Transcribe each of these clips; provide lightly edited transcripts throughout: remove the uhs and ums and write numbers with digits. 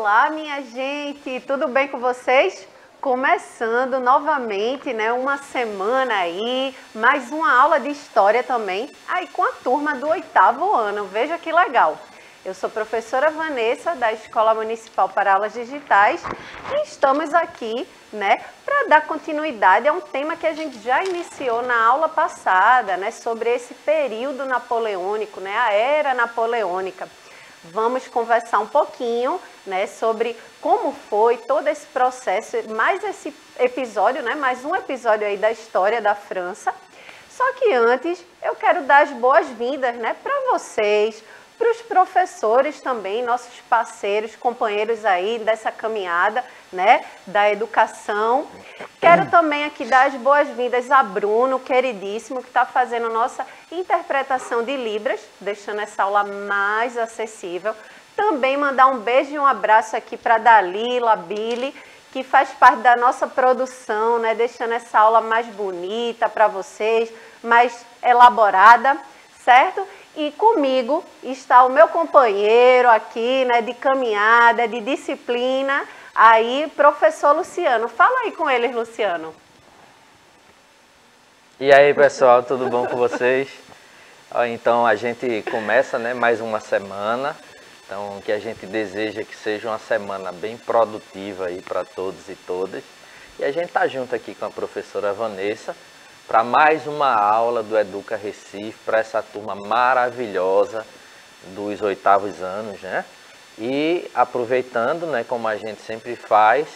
Olá, minha gente, tudo bem com vocês? Começando novamente, né, uma semana aí, mais uma aula de história também, aí com a turma do 8º ano, veja que legal. Eu sou professora Vanessa, da Escola Municipal para Aulas Digitais, e estamos aqui, né, para dar continuidade a um tema que a gente já iniciou na aula passada, né, sobre esse período napoleônico, né, a Era Napoleônica. Vamos conversar um pouquinho, né, sobre como foi todo esse processo, mais esse episódio, né, mais um episódio aí da história da França. Só que antes eu quero dar as boas-vindas, né, para vocês, para os professores também, nossos parceiros, companheiros aí dessa caminhada, né, da educação. Quero também aqui dar as boas-vindas a Bruno, queridíssimo, que está fazendo nossa interpretação de Libras, deixando essa aula mais acessível. Também mandar um beijo e um abraço aqui para Dalila, Billy, que faz parte da nossa produção, né, deixando essa aula mais bonita para vocês, mais elaborada, certo? E comigo está o meu companheiro aqui, né, de caminhada, de disciplina, aí, professor Luciano. Fala aí com eles, Luciano. E aí, pessoal, tudo bom com vocês? Então, a gente começa, né, mais uma semana. Então, o que a gente deseja que seja uma semana bem produtiva aí para todos e todas. E a gente está junto aqui com a professora Vanessa para mais uma aula do Educa Recife, para essa turma maravilhosa dos 8º anos, né? E aproveitando, né, como a gente sempre faz,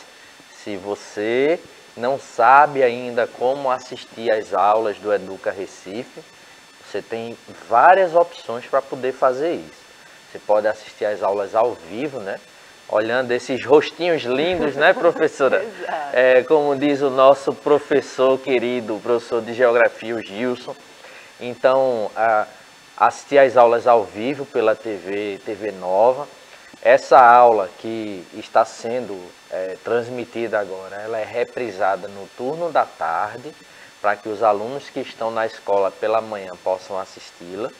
se você não sabe ainda como assistir às aulas do Educa Recife, você tem várias opções para poder fazer isso. Você pode assistir às aulas ao vivo, né? Olhando esses rostinhos lindos, né, professora? Como diz o nosso professor querido, o professor de Geografia, o Gilson. Então, assistir às aulas ao vivo pela TV Nova. Essa aula que está sendo transmitida agora, ela é reprisada no turno da tarde, para que os alunos que estão na escola pela manhã possam assisti-la.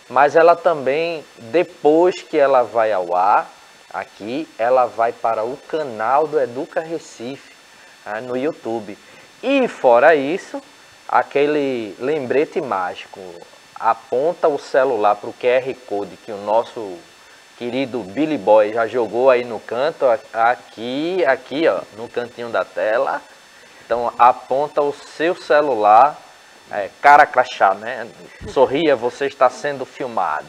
Mas ela também, depois que ela vai ao ar, aqui, ela vai para o canal do Educa Recife, no YouTube. E fora isso, aquele lembrete mágico, aponta o celular para o QR Code que o nosso querido Billy Boy já jogou aí no canto, aqui ó, no cantinho da tela. Então aponta o seu celular, cara crachá, né? Sorria, você está sendo filmado.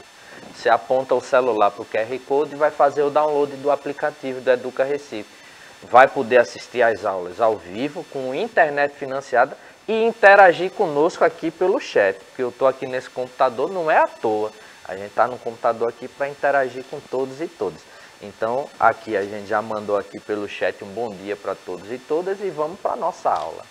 Você aponta o celular para o QR Code e vai fazer o download do aplicativo do Educa Recife. Vai poder assistir às aulas ao vivo, com internet financiada e interagir conosco aqui pelo chat. Porque eu estou aqui nesse computador, não é à toa. A gente está no computador aqui para interagir com todos e todas. Então, aqui a gente já mandou aqui pelo chat um bom dia para todos e todas e vamos para a nossa aula.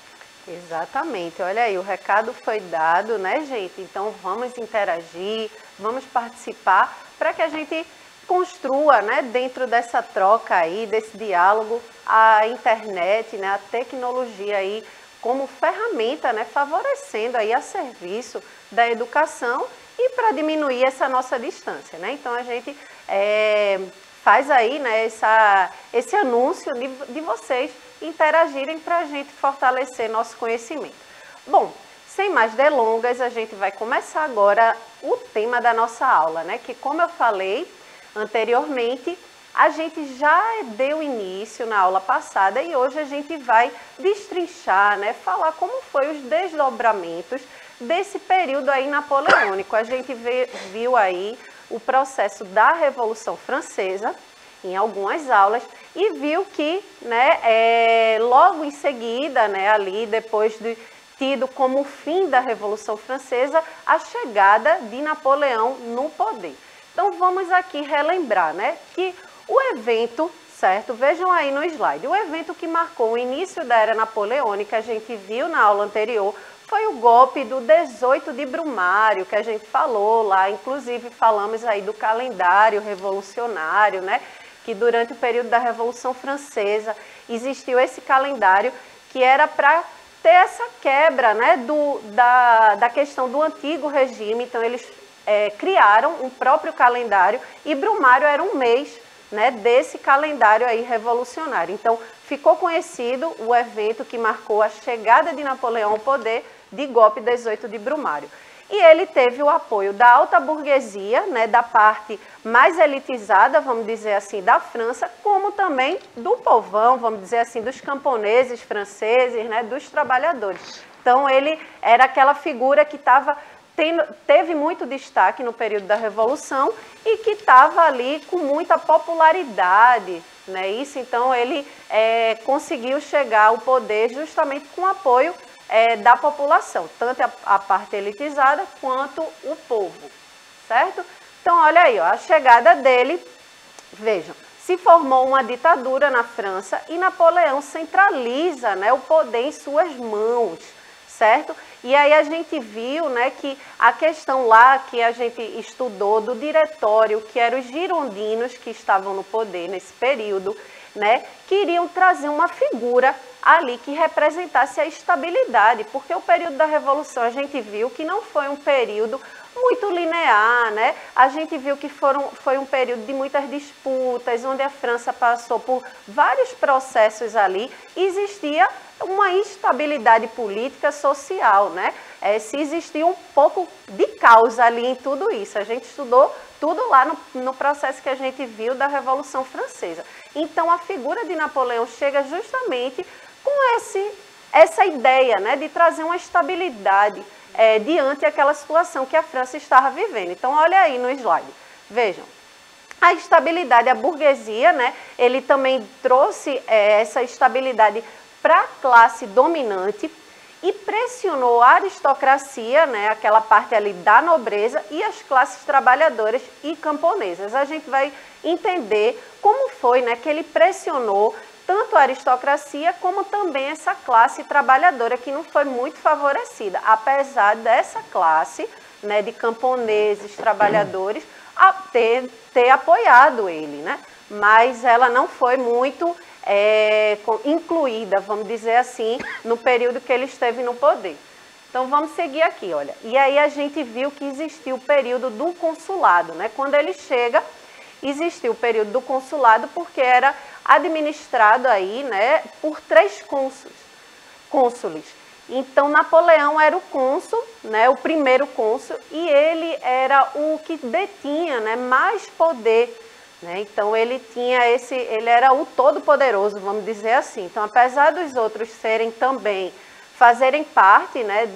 Exatamente, olha aí, o recado foi dado, né, gente? Então vamos interagir, vamos participar para que a gente construa, né, dentro dessa troca aí, desse diálogo, a internet, né, a tecnologia aí como ferramenta, né, favorecendo aí a serviço da educação e para diminuir essa nossa distância, né? Então a gente faz aí, né, esse anúncio de vocês interagirem para a gente fortalecer nosso conhecimento. Bom, sem mais delongas, a gente vai começar agora o tema da nossa aula, né? Que, como eu falei anteriormente, a gente já deu início na aula passada e hoje a gente vai destrinchar, né? Falar como foi os desdobramentos desse período aí napoleônico. A gente viu aí o processo da Revolução Francesa em algumas aulas e viu que, né, logo em seguida, né, ali depois de tido como fim da Revolução Francesa a chegada de Napoleão no poder. Então vamos aqui relembrar, né, que o evento, certo? Vejam aí no slide, o evento que marcou o início da Era Napoleônica, a gente viu na aula anterior, foi o golpe do 18 de Brumário, que a gente falou lá, inclusive falamos aí do calendário revolucionário, né? Que durante o período da Revolução Francesa existiu esse calendário que era para ter essa quebra, né, da questão do antigo regime. Então eles criaram um próprio calendário e Brumário era um mês né, desse calendário aí revolucionário. Então, ficou conhecido o evento que marcou a chegada de Napoleão ao poder, de golpe 18 de Brumário. E ele teve o apoio da alta burguesia, né, da parte mais elitizada, vamos dizer assim, da França, como também do povão, vamos dizer assim, dos camponeses franceses, né, dos trabalhadores. Então, ele era aquela figura que teve muito destaque no período da Revolução e que estava ali com muita popularidade, né? Isso, então, ele conseguiu chegar ao poder justamente com o apoio da população, tanto a parte elitizada quanto o povo, certo? Então, olha aí, ó, a chegada dele, vejam, se formou uma ditadura na França e Napoleão centraliza, né, o poder em suas mãos, certo? E aí a gente viu, né, que a questão lá que a gente estudou do diretório, que eram os girondinos que estavam no poder nesse período, né, queriam trazer uma figura ali que representasse a estabilidade, porque o período da Revolução a gente viu que não foi um período muito linear, né? A gente viu que foi um período de muitas disputas, onde a França passou por vários processos ali, e existia uma instabilidade política social, né? Se existia um pouco de caos ali em tudo isso. A gente estudou tudo lá no processo que a gente viu da Revolução Francesa. Então, a figura de Napoleão chega justamente com essa ideia, né, de trazer uma estabilidade diante daquela situação que a França estava vivendo. Então, olha aí no slide. Vejam, a estabilidade, a burguesia, né, ele também trouxe essa estabilidade para a classe dominante e pressionou a aristocracia, né, aquela parte ali da nobreza, e as classes trabalhadoras e camponesas. A gente vai entender como foi, né, que ele pressionou tanto a aristocracia como também essa classe trabalhadora que não foi muito favorecida, apesar dessa classe, né, de camponeses, trabalhadores, ter apoiado ele, né? Mas ela não foi muito incluída, vamos dizer assim, no período que ele esteve no poder. Então, vamos seguir aqui, olha. E aí a gente viu que existiu o período do consulado, né? Quando ele chega, existiu o período do consulado porque era administrado aí, né, por 3 cônsules. Então, Napoleão era o cônsul, né, o primeiro cônsul, e ele era o que detinha, né, mais poder, né? Então, ele era o todo-poderoso, vamos dizer assim. Então, apesar dos outros fazerem parte, né,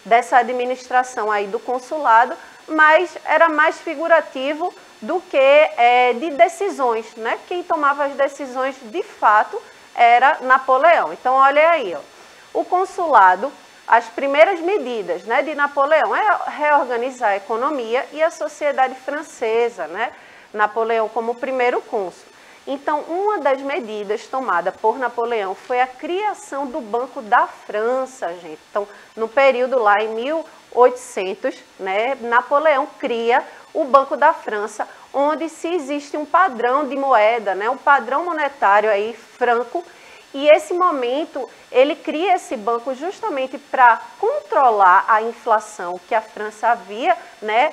dessa administração aí do consulado, mas era mais figurativo do que de decisões, né? Quem tomava as decisões de fato era Napoleão. Então, olha aí, ó. O consulado, as primeiras medidas, né, de Napoleão é reorganizar a economia e a sociedade francesa, né? Napoleão como primeiro cônsul. Então, uma das medidas tomada por Napoleão foi a criação do Banco da França, gente. Então, no período lá em 1800, né, Napoleão cria o Banco da França, onde se existe um padrão de moeda, né, um padrão monetário aí franco, e esse momento ele cria esse banco justamente para controlar a inflação que a França havia, né,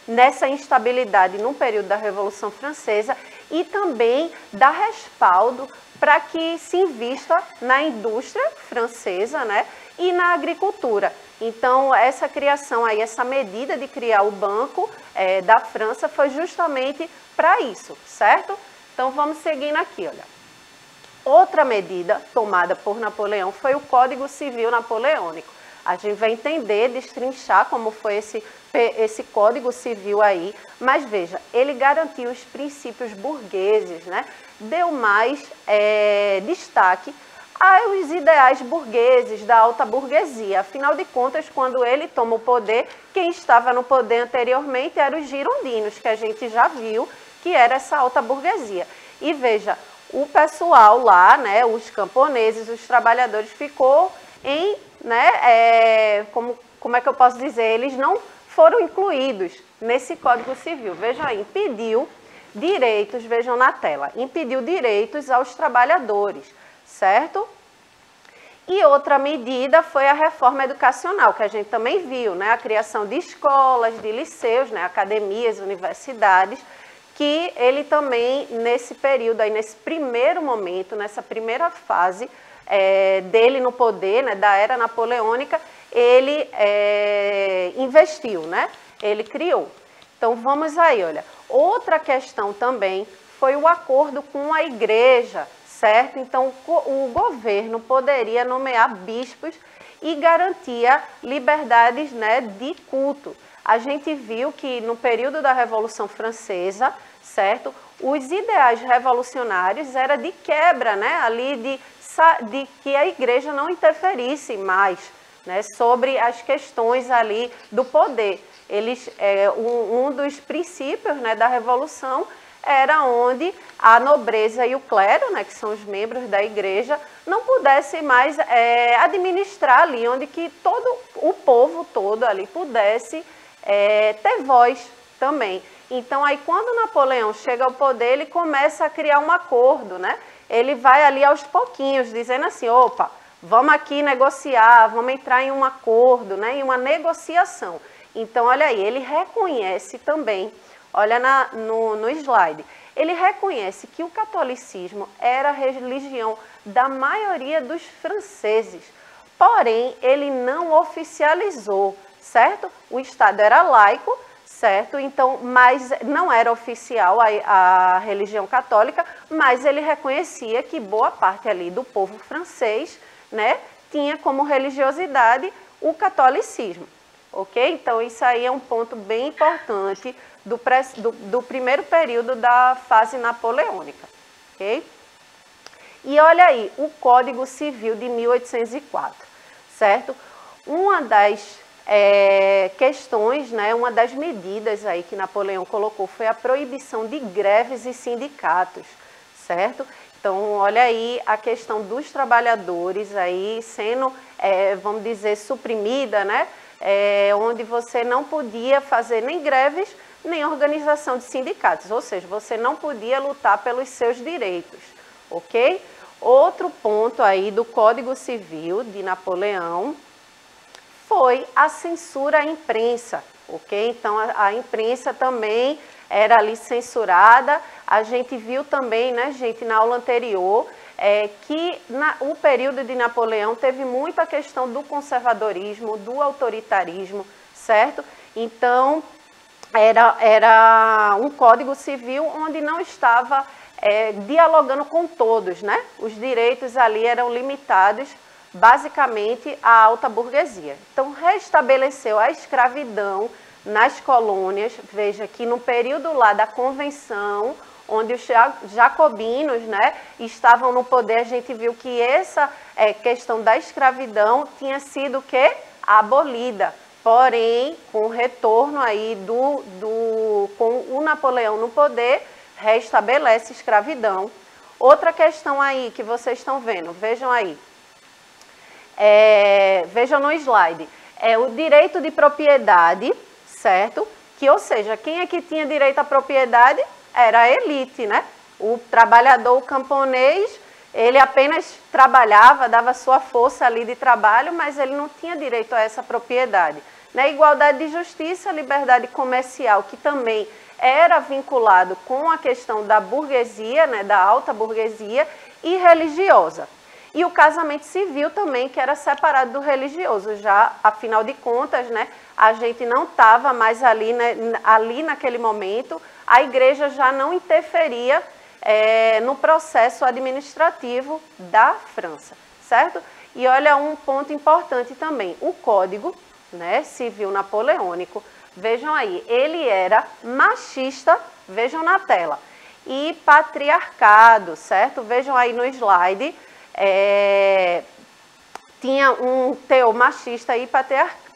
nessa instabilidade no período da Revolução Francesa, e também dar respaldo para que se invista na indústria francesa, né, e na agricultura. Então, essa criação aí, essa medida de criar o Banco da França foi justamente para isso, certo? Então, vamos seguindo aqui, olha. Outra medida tomada por Napoleão foi o Código Civil Napoleônico. A gente vai entender, destrinchar como foi esse Código Civil aí, mas veja, ele garantiu os princípios burgueses, né? Deu mais destaque aos ideais burgueses, da alta burguesia. Afinal de contas, quando ele toma o poder, quem estava no poder anteriormente eram os girondinos, que a gente já viu que era essa alta burguesia. E veja, o pessoal lá, né, os camponeses, os trabalhadores, ficou como é que eu posso dizer, eles não foram incluídos nesse Código Civil. Vejam aí, impediu direitos, vejam na tela, impediu direitos aos trabalhadores, certo? E outra medida foi a reforma educacional, que a gente também viu, né, a criação de escolas, de liceus, né, academias, universidades, que ele também, nesse período aí, nesse primeiro momento, nessa primeira fase dele no poder, né, da era napoleônica, ele investiu, né? Ele criou. Então vamos aí, olha. Outra questão também foi o acordo com a igreja, certo? Então o governo poderia nomear bispos e garantia liberdades, né, de culto. A gente viu que no período da Revolução Francesa, certo? Os ideais revolucionários era de quebra, né, ali de que a igreja não interferisse mais, né, sobre as questões ali do poder. Um dos princípios, né, da Revolução era onde a nobreza e o clero, né, que são os membros da igreja, não pudessem mais administrar ali, onde que todo o povo todo ali pudesse ter voz também. Então, aí quando Napoleão chega ao poder, ele começa a criar um acordo, né? Ele vai ali aos pouquinhos, dizendo assim, opa, vamos aqui negociar, vamos entrar em um acordo, né, em uma negociação. Então, olha aí, ele reconhece também, olha no slide, ele reconhece que o catolicismo era a religião da maioria dos franceses, porém, ele não oficializou, certo? O Estado era laico, certo? Então, mas não era oficial a religião católica, mas ele reconhecia que boa parte ali do povo francês, né, tinha como religiosidade o catolicismo, ok? Então, isso aí é um ponto bem importante do primeiro período da fase napoleônica, ok? E olha aí, o Código Civil de 1804, certo? Uma das questões, né, uma das medidas aí que Napoleão colocou foi a proibição de greves e sindicatos, certo? Então, olha aí a questão dos trabalhadores aí sendo, vamos dizer, suprimida, né? Onde você não podia fazer nem greves, nem organização de sindicatos, ou seja, você não podia lutar pelos seus direitos, ok? Outro ponto aí do Código Civil de Napoleão foi a censura à imprensa, ok? Então, a imprensa também era ali censurada. A gente viu também, né, gente, na aula anterior, que o período de Napoleão teve muita questão do conservadorismo, do autoritarismo, certo? Então, era um Código Civil onde não estava dialogando com todos, né? Os direitos ali eram limitados basicamente à alta burguesia. Então, restabeleceu a escravidão nas colônias. Veja que no período lá da Convenção, onde os jacobinos, né, estavam no poder, a gente viu que essa questão da escravidão tinha sido abolida. Porém, com o retorno aí com o Napoleão no poder, restabelece a escravidão. Outra questão aí que vocês estão vendo, vejam aí. Vejam no slide, o direito de propriedade, certo? Que, ou seja, quem é que tinha direito à propriedade? Era a elite, né? O trabalhador, o camponês, ele apenas trabalhava, dava sua força ali de trabalho, mas ele não tinha direito a essa propriedade. Né? Igualdade de justiça, liberdade comercial, que também era vinculado com a questão da burguesia, né? Da alta burguesia e religiosa. E o casamento civil também, que era separado do religioso. Já, afinal de contas, né, a gente não estava mais ali, né, ali naquele momento, a igreja já não interferia no processo administrativo da França, certo? E olha um ponto importante também, o Código, né, Civil Napoleônico, vejam aí, ele era machista, vejam na tela, e patriarcado, certo? Vejam aí no slide, tinha um teor machista e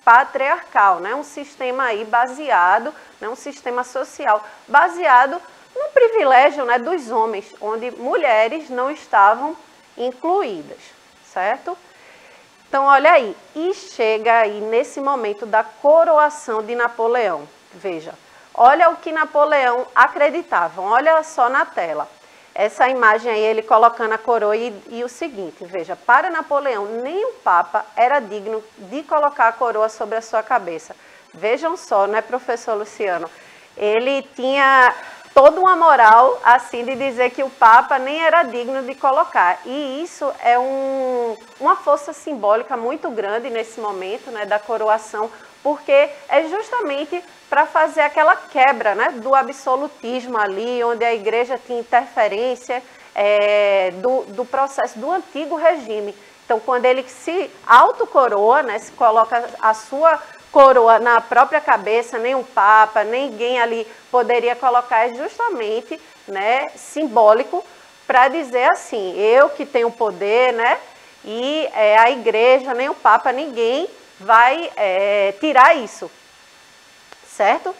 patriarcal, né? Um sistema aí baseado, né? Um sistema social baseado no privilégio, né, dos homens, onde mulheres não estavam incluídas, certo? Então, olha aí, e chega aí nesse momento da coroação de Napoleão. Veja, olha o que Napoleão acreditava, olha só na tela. Essa imagem aí, ele colocando a coroa e o seguinte, veja, para Napoleão, nem o Papa era digno de colocar a coroa sobre a sua cabeça. Vejam só, né, professor Luciano? Ele tinha toda uma moral assim de dizer que o Papa nem era digno de colocar. E isso é uma força simbólica muito grande nesse momento, né, da coroação, porque é justamente para fazer aquela quebra, né, do absolutismo ali, onde a igreja tinha interferência do processo do antigo regime. Então, quando ele se autocoroa, né, se coloca a sua coroa na própria cabeça, nem o Papa, ninguém ali poderia colocar, é justamente, né, simbólico para dizer assim, eu que tenho poder, né, e a igreja, nem o Papa, ninguém vai tirar isso, certo?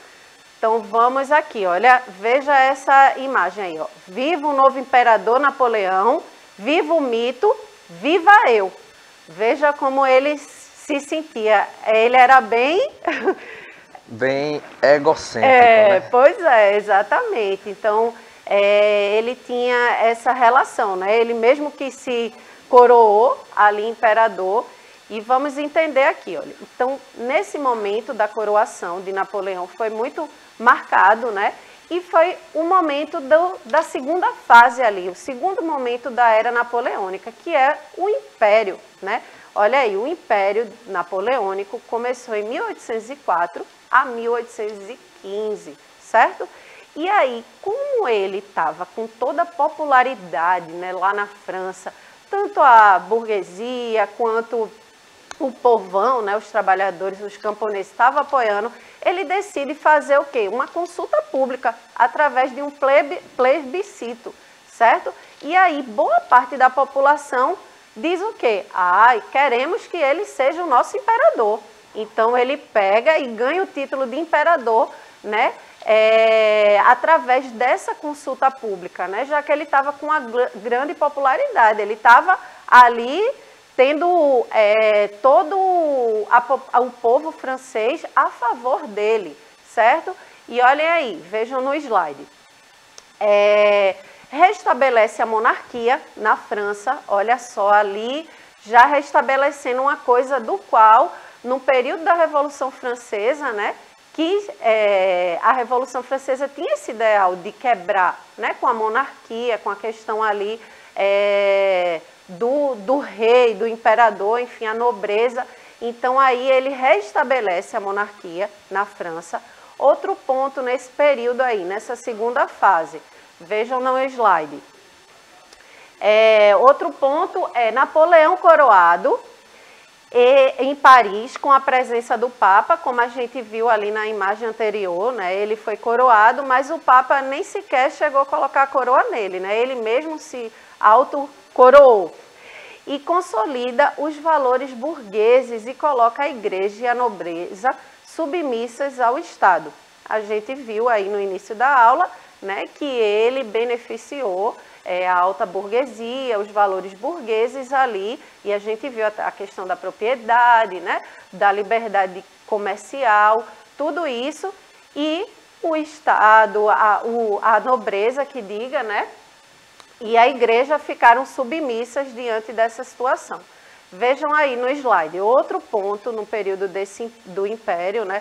Então vamos aqui, olha, veja essa imagem aí, ó. Viva o novo imperador Napoleão, viva o mito, viva eu. Veja como ele se sentia. Ele era bem egocêntrico, né? Pois é, exatamente. Então ele tinha essa relação, né? Ele mesmo que se coroou ali imperador. E vamos entender aqui, olha. Então, nesse momento da coroação de Napoleão foi muito marcado, né? E foi o momento da segunda fase ali, o segundo momento da era napoleônica, que é o Império, né? Olha aí, o Império Napoleônico começou em 1804 a 1815, certo? E aí, como ele estava com toda a popularidade, né, lá na França, tanto a burguesia quanto o povão, né, os trabalhadores, os camponeses estavam apoiando, ele decide fazer o quê? Uma consulta pública através de um plebiscito, certo? E aí boa parte da população diz o quê? Queremos que ele seja o nosso imperador. Então ele pega e ganha o título de imperador, né? Através dessa consulta pública, né? Já que ele estava com uma grande popularidade, ele estava ali tendo todo o povo francês a favor dele, certo? E olhem aí, vejam no slide. Restabelece a monarquia na França, olha só ali, já restabelecendo uma coisa do qual, no período da Revolução Francesa, né, que a Revolução Francesa tinha esse ideal de quebrar, né, com a monarquia, com a questão ali do rei, do imperador, enfim, a nobreza. Então aí ele restabelece a monarquia na França. Outro ponto nesse período aí, nessa segunda fase, vejam no slide. Outro ponto é Napoleão coroado em Paris, com a presença do Papa, como a gente viu ali na imagem anterior, né? Ele foi coroado, mas o Papa nem sequer chegou a colocar a coroa nele, né? Ele mesmo se autocoroou. E consolida os valores burgueses e coloca a igreja e a nobreza submissas ao Estado. A gente viu aí no início da aula, né, que ele beneficiou a alta burguesia, os valores burgueses ali, e a gente viu a questão da propriedade, né, da liberdade comercial, tudo isso, e o Estado, a nobreza que diga, né, e a igreja ficaram submissas diante dessa situação. Vejam aí no slide, outro ponto no período do Império, né,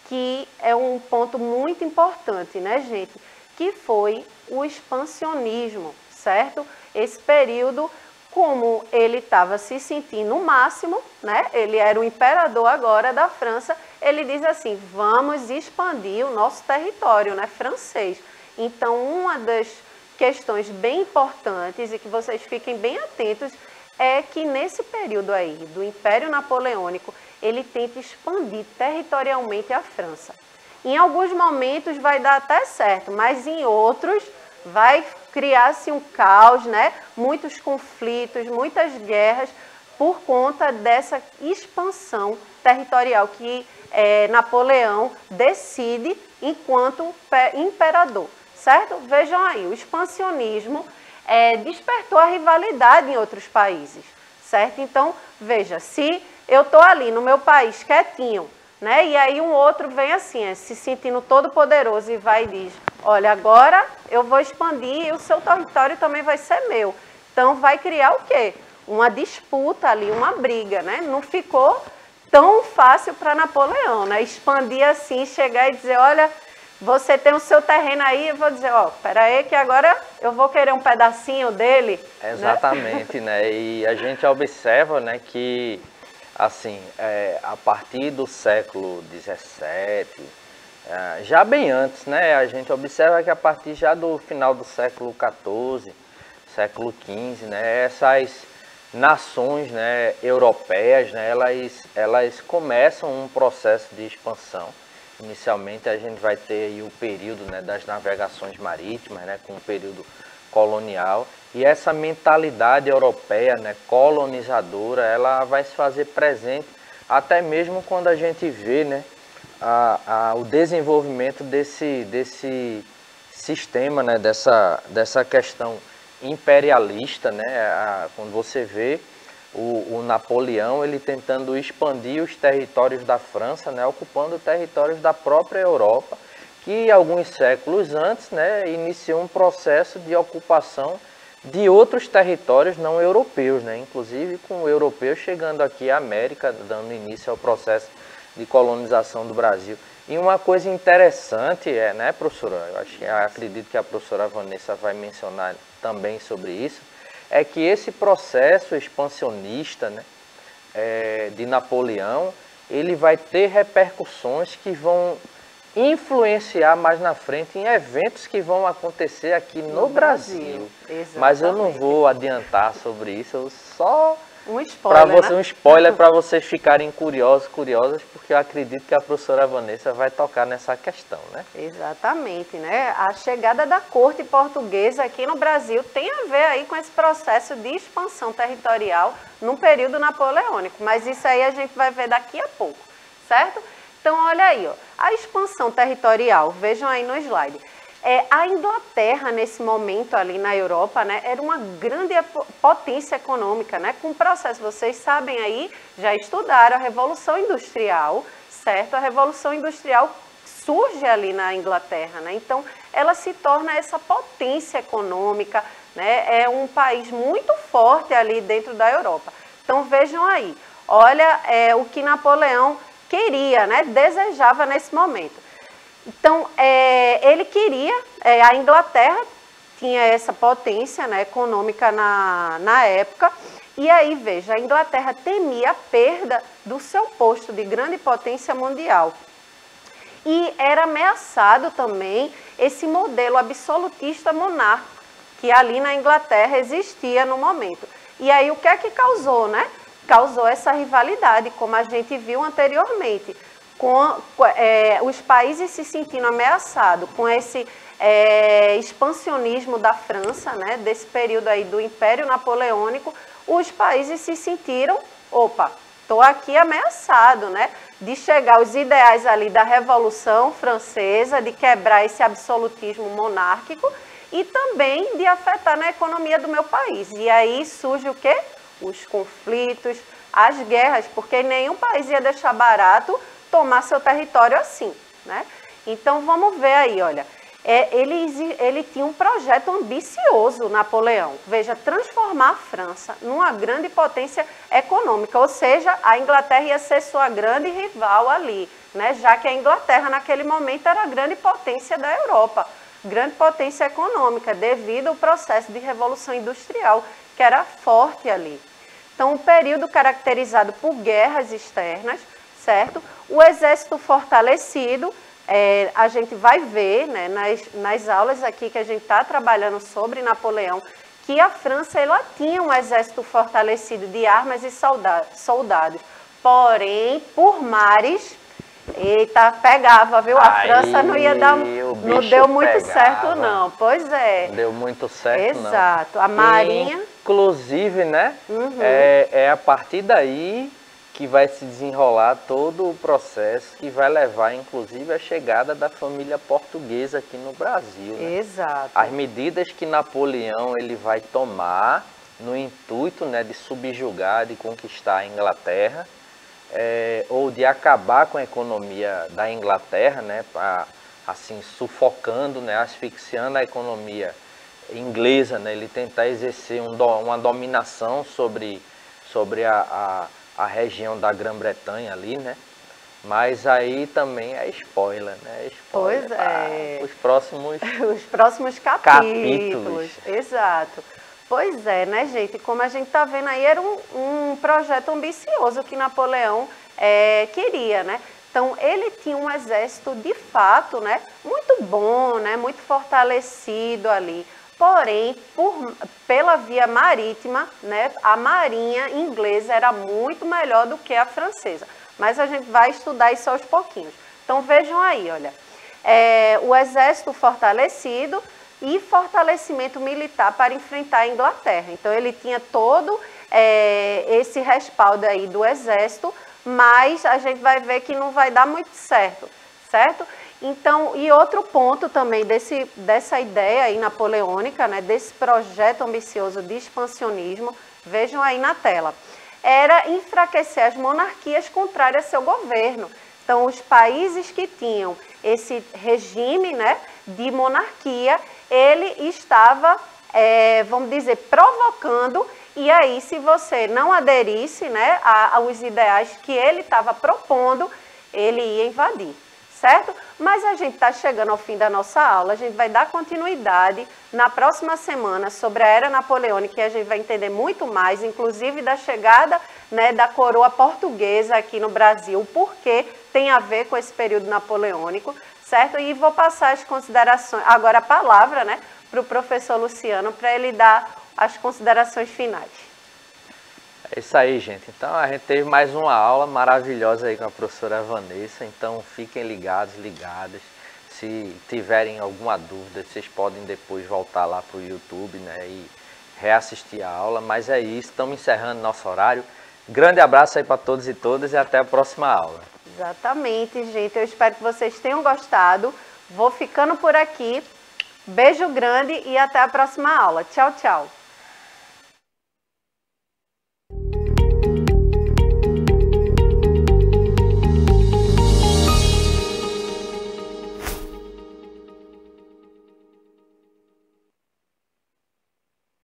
que é um ponto muito importante, né, gente, que foi o expansionismo, certo? Esse período, como ele estava se sentindo o máximo, né, ele era o imperador agora da França, ele diz assim, vamos expandir o nosso território, né, francês. Então, uma das questões bem importantes e que vocês fiquem bem atentos é que nesse período aí do Império Napoleônico, ele tenta expandir territorialmente a França. Em alguns momentos vai dar até certo, mas em outros vai criar-se um caos, né? Muitos conflitos, muitas guerras por conta dessa expansão territorial que Napoleão decide enquanto imperador. Certo? Vejam aí, o expansionismo despertou a rivalidade em outros países, certo? Então, veja, se eu estou ali no meu país quietinho, né? E aí um outro vem assim, se sentindo todo poderoso e vai e diz, olha, agora eu vou expandir e o seu território também vai ser meu. Então, vai criar o quê? Uma disputa ali, uma briga, né? Não ficou tão fácil para Napoleão, né? Expandir assim, chegar e dizer, olha, você tem o seu terreno aí, eu vou dizer, ó, peraí que agora eu vou querer um pedacinho dele. Exatamente, né? E a gente observa, né, que, assim, a partir do século XVII, já bem antes, né, a gente observa que a partir já do final do século XIV, século XV, né, essas nações, né, europeias, né, elas começam um processo de expansão. Inicialmente a gente vai ter aí o período, né, das navegações marítimas, né, com o período colonial, e essa mentalidade europeia, né, colonizadora, ela vai se fazer presente até mesmo quando a gente vê, né, o desenvolvimento desse sistema, né, dessa questão imperialista, né, quando você vê o Napoleão ele tentando expandir os territórios da França, né, ocupando territórios da própria Europa, que alguns séculos antes, né, iniciou um processo de ocupação de outros territórios não europeus, né, inclusive com europeus chegando aqui à América, dando início ao processo de colonização do Brasil. E uma coisa interessante né, professora, eu acredito que a professora Vanessa vai mencionar também sobre isso, é que esse processo expansionista, né, de Napoleão, ele vai ter repercussões que vão influenciar mais na frente em eventos que vão acontecer aqui no Brasil. Mas eu não vou adiantar sobre isso, eu só... Um spoiler, um spoiler para vocês ficarem curiosas, porque eu acredito que a professora Vanessa vai tocar nessa questão, né? Exatamente, né? A chegada da corte portuguesa aqui no Brasil tem a ver aí com esse processo de expansão territorial no período napoleônico, mas isso aí a gente vai ver daqui a pouco, certo? Então, olha aí, ó, a expansão territorial, vejam aí no slide. A Inglaterra, nesse momento ali na Europa, né, era uma grande potência econômica, né, com o processo, vocês sabem aí, já estudaram a Revolução Industrial, certo? A Revolução Industrial surge ali na Inglaterra, né, então ela se torna essa potência econômica, né, é um país muito forte ali dentro da Europa. Então vejam aí, olha o que Napoleão queria, né, desejava nesse momento. Então, ele queria, a Inglaterra tinha essa potência, né, econômica na época, e aí, veja, a Inglaterra temia a perda do seu posto de grande potência mundial. E era ameaçado também esse modelo absolutista monárquico, que ali na Inglaterra existia no momento. E aí, o que é que causou, né? Causou essa rivalidade, como a gente viu anteriormente. Os países se sentindo ameaçados com esse expansionismo da França, né, desse período aí do Império Napoleônico, os países se sentiram, opa, estou aqui ameaçado, né, de chegar aos ideais ali da Revolução Francesa, de quebrar esse absolutismo monárquico e também de afetar na economia do meu país. E aí surge o quê? Os conflitos, as guerras, porque nenhum país ia deixar barato tomar seu território assim, né? Então vamos ver aí, olha, ele tinha um projeto ambicioso, Napoleão, veja, transformar a França numa grande potência econômica, ou seja, a Inglaterra ia ser sua grande rival ali, né? Já que a Inglaterra naquele momento era a grande potência da Europa, grande potência econômica, devido ao processo de revolução industrial, que era forte ali. Então, um período caracterizado por guerras externas, certo? O exército fortalecido, a gente vai ver, né, nas aulas aqui que a gente está trabalhando sobre Napoleão, que a França ela tinha um exército fortalecido de armas e soldados. Porém, por mares, eita, pegava, viu? A França não ia dar, não deu muito certo não, pois é. Não deu muito certo não. Exato, a marinha... Inclusive, né, a partir daí que vai se desenrolar todo o processo que vai levar, inclusive, a chegada da família portuguesa aqui no Brasil. Né? Exato. As medidas que Napoleão ele vai tomar no intuito, né, de subjugar, de conquistar a Inglaterra, ou de acabar com a economia da Inglaterra, né, assim, sufocando, né, asfixiando a economia inglesa, né, ele tentar exercer uma dominação sobre a região da Grã-Bretanha ali, né? Mas aí também é spoiler, né? Spoiler Pois é. os próximos Os próximos capítulos. Exato. Pois é, né, gente? Como a gente está vendo aí, era um projeto ambicioso que Napoleão queria, né? Então, ele tinha um exército, de fato, né, muito bom, né, muito fortalecido ali. Porém, pela via marítima, né, a marinha inglesa era muito melhor do que a francesa. Mas a gente vai estudar isso aos pouquinhos. Então, vejam aí, olha, o exército fortalecido e fortalecimento militar para enfrentar a Inglaterra. Então, ele tinha todo esse respaldo aí do exército, mas a gente vai ver que não vai dar muito certo, certo? Então, e outro ponto também dessa ideia aí napoleônica, né, desse projeto ambicioso de expansionismo, vejam aí na tela, era enfraquecer as monarquias contrárias ao seu governo. Então, os países que tinham esse regime, né, de monarquia, ele estava, vamos dizer, provocando. E aí, se você não aderisse, né, aos ideais que ele estava propondo, ele ia invadir, certo? Mas a gente está chegando ao fim da nossa aula, a gente vai dar continuidade na próxima semana sobre a Era Napoleônica, e a gente vai entender muito mais, inclusive da chegada, né, da coroa portuguesa aqui no Brasil, porque tem a ver com esse período napoleônico, certo? E vou passar as considerações, agora a palavra, né, para o professor Luciano, para ele dar as considerações finais. É isso aí, gente. Então, a gente teve mais uma aula maravilhosa aí com a professora Vanessa. Então, fiquem ligados, ligadas. Se tiverem alguma dúvida, vocês podem depois voltar lá para o YouTube, né, e reassistir a aula. Mas é isso, estamos encerrando nosso horário. Grande abraço aí para todos e todas e até a próxima aula. Exatamente, gente. Eu espero que vocês tenham gostado. Vou ficando por aqui. Beijo grande e até a próxima aula. Tchau, tchau.